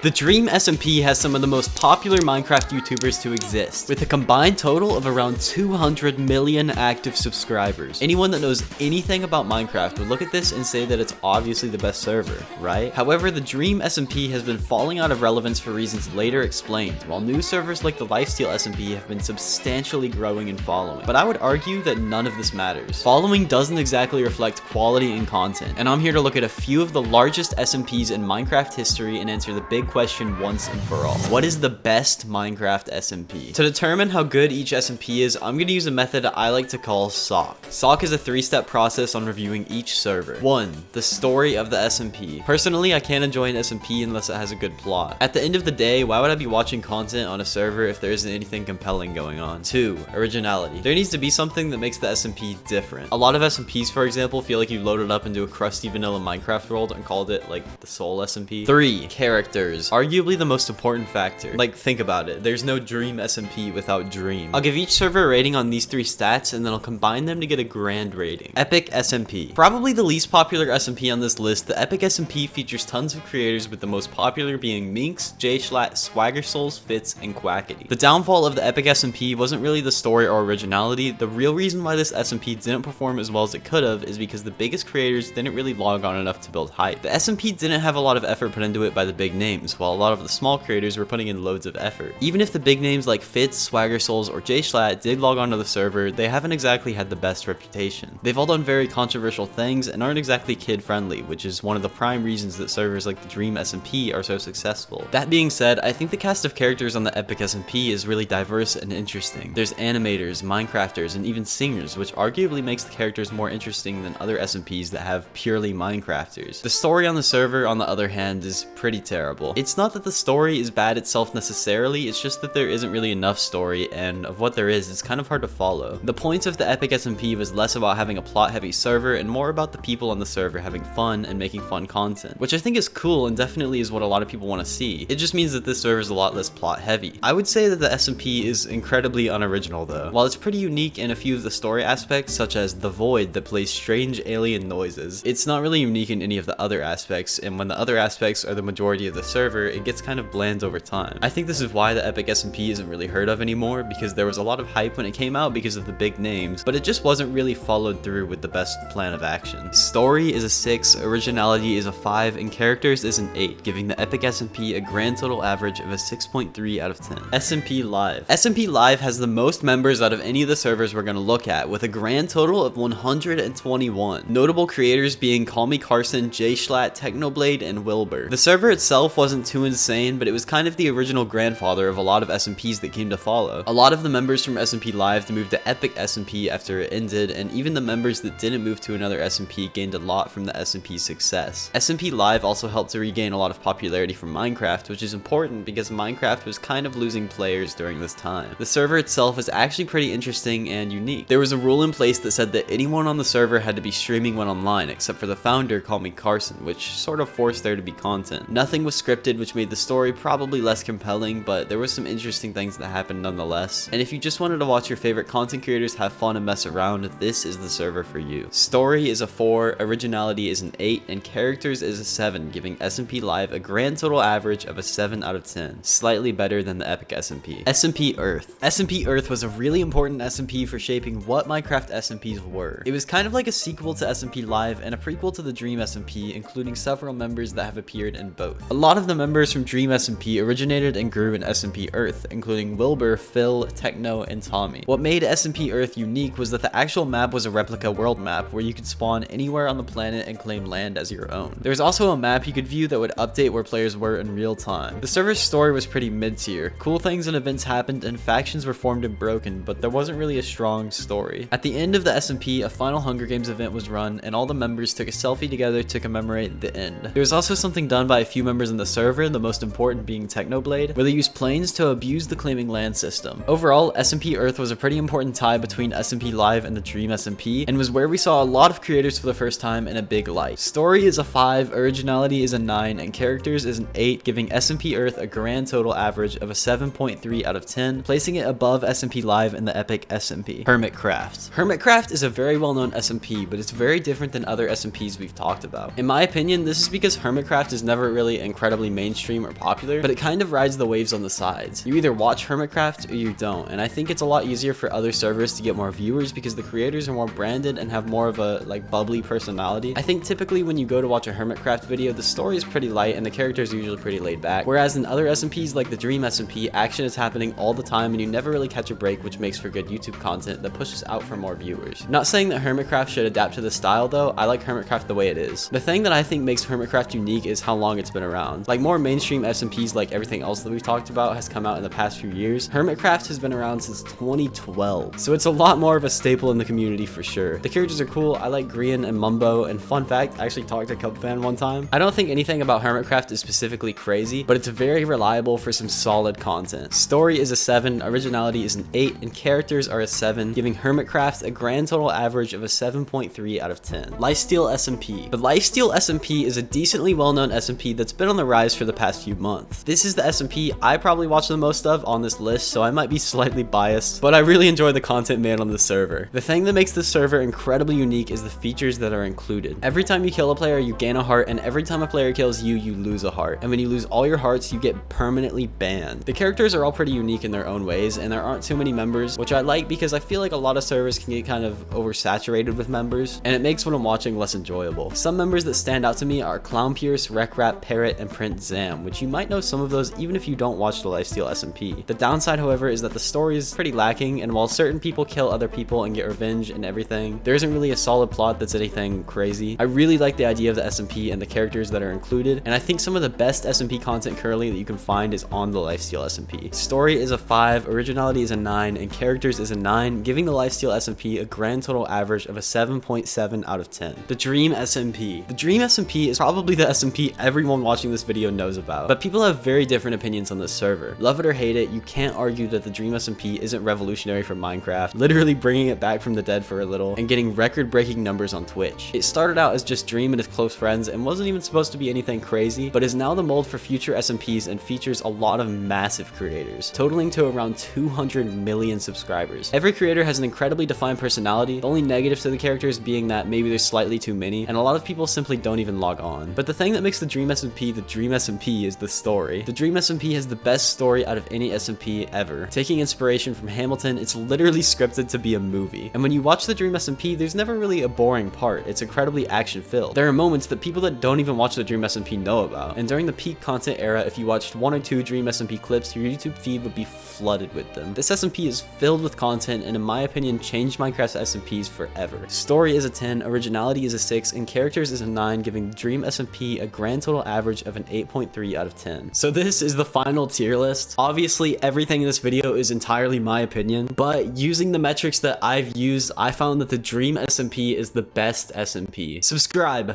The Dream SMP has some of the most popular Minecraft YouTubers to exist, with a combined total of around 200 million active subscribers. Anyone that knows anything about Minecraft would look at this and say that it's obviously the best server, right? However, the Dream SMP has been falling out of relevance for reasons later explained, while new servers like the Lifesteal SMP have been substantially growing in following. But I would argue that none of this matters. Following doesn't exactly reflect quality in content, and I'm here to look at a few of the largest SMPs in Minecraft history and answer the big question once and for all. What is the best Minecraft SMP? To determine how good each SMP is, I'm going to use a method I like to call SOC. SOC is a three-step process on reviewing each server. 1. The story of the SMP. Personally, I can't enjoy an SMP unless it has a good plot. At the end of the day, why would I be watching content on a server if there isn't anything compelling going on? 2. Originality. There needs to be something that makes the SMP different. A lot of SMPs, for example, feel like you loaded up into a crusty vanilla Minecraft world and called it like the Soul SMP. 3. Characters. Arguably the most important factor. Like, think about it. There's no Dream SMP without Dream. I'll give each server a rating on these three stats, and then I'll combine them to get a grand rating. Epic SMP. Probably the least popular SMP on this list, the Epic SMP features tons of creators, with the most popular being Minx, JSchlatt, Swagger Souls, Fitz, and Quackity. The downfall of the Epic SMP wasn't really the story or originality. The real reason why this SMP didn't perform as well as it could have is because the biggest creators didn't really log on enough to build hype. The SMP didn't have a lot of effort put into it by the big names, while a lot of the small creators were putting in loads of effort. Even if the big names like Fitz, Swagger Souls, or JSchlatt did log onto the server, they haven't exactly had the best reputation. They've all done very controversial things and aren't exactly kid-friendly, which is one of the prime reasons that servers like the Dream SMP are so successful. That being said, I think the cast of characters on the Epic SMP is really diverse and interesting. There's animators, Minecrafters, and even singers, which arguably makes the characters more interesting than other SMPs that have purely Minecrafters. The story on the server, on the other hand, is pretty terrible. It's not that the story is bad itself necessarily, it's just that there isn't really enough story, and of what there is, it's kind of hard to follow. The point of the Epic SMP was less about having a plot-heavy server and more about the people on the server having fun and making fun content, which I think is cool and definitely is what a lot of people want to see. It just means that this server is a lot less plot-heavy. I would say that the SMP is incredibly unoriginal though. While it's pretty unique in a few of the story aspects, such as the Void that plays strange alien noises, it's not really unique in any of the other aspects, and when the other aspects are the majority of the server, it gets kind of bland over time. I think this is why the Epic SMP isn't really heard of anymore, because there was a lot of hype when it came out because of the big names, but it just wasn't really followed through with the best plan of action. Story is a 6, originality is a 5, and characters is an 8, giving the Epic SMP a grand total average of a 6.3 out of 10. SMP Live. SMP Live has the most members out of any of the servers we're going to look at, with a grand total of 121. Notable creators being Call Me Carson, JSchlatt, Technoblade, and Wilbur. The server itself wasn't too insane, but it was kind of the original grandfather of a lot of SMPs that came to follow. A lot of the members from SMP Live moved to Epic SMP after it ended, and even the members that didn't move to another SMP gained a lot from the SMP's success. SMP Live also helped to regain a lot of popularity from Minecraft, which is important because Minecraft was kind of losing players during this time. The server itself is actually pretty interesting and unique. There was a rule in place that said that anyone on the server had to be streaming when online, except for the founder, Call Me Carson, which sort of forced there to be content. Nothing was scripted, which made the story probably less compelling, but there was some interesting things that happened nonetheless. And if you just wanted to watch your favorite content creators have fun and mess around, this is the server for you. Story is a 4, originality is an 8, and characters is a 7, giving SMP Live a grand total average of a 7 out of 10, slightly better than the Epic SMP. SMP Earth. SMP Earth was a really important SMP for shaping what Minecraft SMPs were. It was kind of like a sequel to SMP Live and a prequel to the Dream SMP, including several members that have appeared in both. A lot of the members from Dream SMP originated and grew in SMP Earth, including Wilbur, Phil, Techno, and Tommy. What made SMP Earth unique was that the actual map was a replica world map where you could spawn anywhere on the planet and claim land as your own. There was also a map you could view that would update where players were in real time. The server's story was pretty mid-tier. Cool things and events happened and factions were formed and broken, but there wasn't really a strong story. At the end of the SMP, a final Hunger Games event was run and all the members took a selfie together to commemorate the end. There was also something done by a few members in the server, the most important being Technoblade, where they used planes to abuse the claiming land system. Overall, SMP Earth was a pretty important tie between SMP Live and the Dream SMP, and was where we saw a lot of creators for the first time in a big light. Story is a 5, originality is a 9, and characters is an 8, giving SMP Earth a grand total average of a 7.3 out of 10, placing it above SMP Live and the Epic SMP. Hermitcraft. Hermitcraft is a very well-known SMP, but it's very different than other SMPs we've talked about. In my opinion, this is because Hermitcraft is never really incredibly really mainstream or popular, but it kind of rides the waves on the sides. You either watch Hermitcraft or you don't, and I think it's a lot easier for other servers to get more viewers because the creators are more branded and have more of a like bubbly personality. I think typically when you go to watch a Hermitcraft video, the story is pretty light and the characters are usually pretty laid back, whereas in other SMPs like the Dream SMP, action is happening all the time and you never really catch a break, which makes for good YouTube content that pushes out for more viewers. Not saying that Hermitcraft should adapt to the style though, I like Hermitcraft the way it is. The thing that I think makes Hermitcraft unique is how long it's been around. Like more mainstream SMPs like everything else that we've talked about has come out in the past few years, Hermitcraft has been around since 2012, so it's a lot more of a staple in the community for sure. The characters are cool, I like Grian and Mumbo, and fun fact, I actually talked to Cubfan one time. I don't think anything about Hermitcraft is specifically crazy, but it's very reliable for some solid content. Story is a 7, originality is an 8, and characters are a 7, giving Hermitcraft a grand total average of a 7.3 out of 10. Lifesteal SMP. The Lifesteal SMP is a decently well-known SMP that's been on the rise for the past few months. This is the SMP I probably watch the most of on this list, so I might be slightly biased, but I really enjoy the content made on the server. The thing that makes this server incredibly unique is the features that are included. Every time you kill a player, you gain a heart, and every time a player kills you, you lose a heart. And when you lose all your hearts, you get permanently banned. The characters are all pretty unique in their own ways, and there aren't too many members, which I like because I feel like a lot of servers can get kind of oversaturated with members, and it makes what I'm watching less enjoyable. Some members that stand out to me are Clown Pierce, Wreck Parrot, and Print Zam, which you might know some of those even if you don't watch the Lifesteal SMP. The downside, however, is that the story is pretty lacking, and while certain people kill other people and get revenge and everything, there isn't really a solid plot that's anything crazy. I really like the idea of the SMP and the characters that are included, and I think some of the best SMP content currently that you can find is on the Lifesteal SMP. Story is a 5, originality is a 9, and characters is a 9, giving the Lifesteal SMP a grand total average of a 7.7 out of 10. The Dream SMP. The Dream SMP is probably the SMP everyone watching this video knows about, but people have very different opinions on this server. Love it or hate it, you can't argue that the Dream SMP isn't revolutionary for Minecraft, literally bringing it back from the dead for a little and getting record-breaking numbers on Twitch. It started out as just Dream and his close friends and wasn't even supposed to be anything crazy, but is now the mold for future SMPs and features a lot of massive creators, totaling to around 200 million subscribers. Every creator has an incredibly defined personality, the only negative to the characters being that maybe there's slightly too many, and a lot of people simply don't even log on. But the thing that makes the Dream SMP is the story. The Dream SMP has the best story out of any SMP ever. Taking inspiration from Hamilton, it's literally scripted to be a movie. And when you watch the Dream SMP, there's never really a boring part. It's incredibly action-filled. There are moments that people that don't even watch the Dream SMP know about. And during the peak content era, if you watched 1 or 2 Dream SMP clips, your YouTube feed would be flooded with them. This SMP is filled with content and in my opinion changed Minecraft's SMPs forever. Story is a 10, originality is a 6, and characters is a 9, giving Dream SMP a grand total average of an 8.3 out of 10. So this is the final tier list. Obviously everything in this video is entirely my opinion, but using the metrics that I've used, I found that the Dream SMP is the best SMP. Subscribe!